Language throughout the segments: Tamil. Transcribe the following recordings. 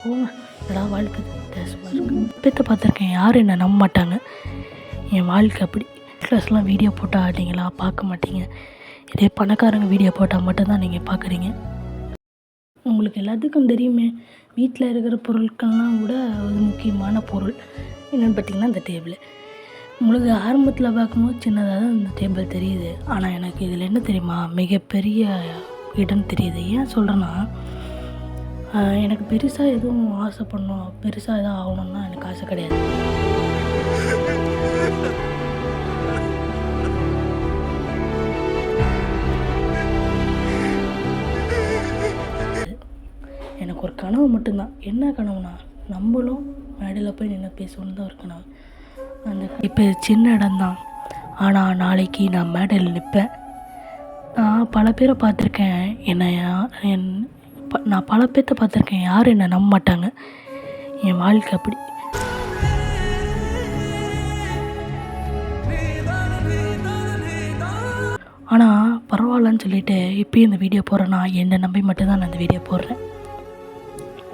போங்க என்னடா வாழ்க்கை வித்தியாசமாக இருக்குது. பேத்த பார்த்துருக்கேன், யாரும் என்னை நம்ப மாட்டாங்க. என் வாழ்க்கை அப்படி. கிளாஸ்லாம் வீடியோ போட்டால் ஆடிங்களா பார்க்க மாட்டீங்க. இதே பணக்காரங்க வீடியோ போட்டால் மட்டும்தான் நீங்கள் பார்க்குறீங்க. உங்களுக்கு எல்லாத்துக்கும் தெரியுமே, வீட்டில் இருக்கிற பொருட்கள்லாம் கூட ஒரு முக்கியமான பொருள் என்னென்னு பார்த்தீங்கன்னா இந்த டேபிள். உங்களுக்கு ஆரம்பத்தில் பார்க்கும்போது சின்னதாக தான் இந்த டேபிள் தெரியுது. ஆனால் எனக்கு இதில் என்ன தெரியுமா, மிகப்பெரிய இடம் தெரியுது. ஏன் சொல்கிறேன்னா, எனக்கு பெருசாக எதுவும் ஆசைப்படணும், பெருசாக எதாவது ஆகணும்னா எனக்கு ஆசை கிடையாது. எனக்கு ஒரு கனவு மட்டும்தான். என்ன கனவுனா, நம்மளும் மேடையில் போய் நின்று பேசணுன்னு தான் ஒரு கனவு. அந்த இப்போ சின்ன இடம்தான், ஆனால் நாளைக்கு நான் மேடையில் நிற்பேன். நான் பல பேரை பார்த்துருக்கேன், நான் பல பேர்த்த பார்த்துருக்கேன், யாரும் என்னை நம்ப மாட்டாங்க. என் வாழ்க்கை அப்படி. ஆனால் பரவாயில்லன்னு சொல்லிவிட்டு இப்போயும் இந்த வீடியோ போடுறேன்னா என்னை நம்பி மட்டும்தான் நான் இந்த வீடியோ போடுறேன்.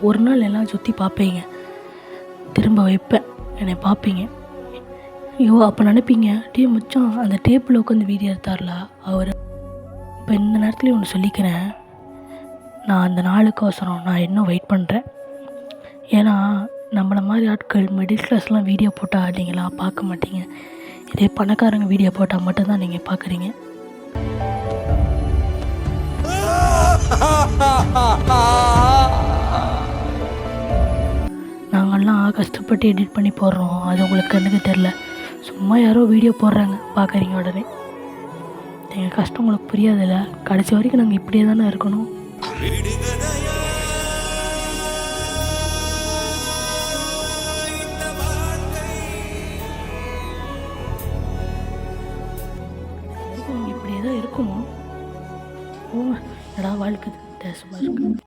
ஒரு நாள் எல்லாம் சுற்றி பார்ப்பீங்க, திரும்ப வைப்பேன், என்னை பார்ப்பீங்க. ஐயோ அப்போ நினைப்பீங்க, மச்சான் அந்த டேபிளில் உட்காந்து வீடியோ எடுத்தார்ல அவர். இப்போ இந்த நேரத்துலேயும் ஒன்று சொல்லிக்கிறேன், நான் அந்த நாளுக்கோசரம் நான் இன்னும் வெயிட் பண்ணுறேன். ஏன்னா நம்மளை மாதிரி ஆட்கள் மிடில் கிளாஸ்லாம் வீடியோ போட்டால் ஆடிங்களா பார்க்க மாட்டீங்க. இதே பணக்காரங்க வீடியோ போட்டால் மட்டும்தான் நீங்கள் பார்க்குறீங்க. நாங்கள்லாம் கஷ்டப்பட்டு எடிட் பண்ணி போடுறோம், அது உங்களுக்கு கண்ணுக்கு தெரில. சும்மா யாரோ வீடியோ போடுறாங்க, பார்க்குறீங்க உடனே. எங்கள் கஷ்டம் உங்களுக்கு புரியாதில்ல. கடைசி வரைக்கும் நாங்கள் இப்படியே தானே இருக்கணும். இப்படியே தான் இருக்கணும். போங்க என்னடா வாழ்க்கை வித்தியாசமாக இருக்குது.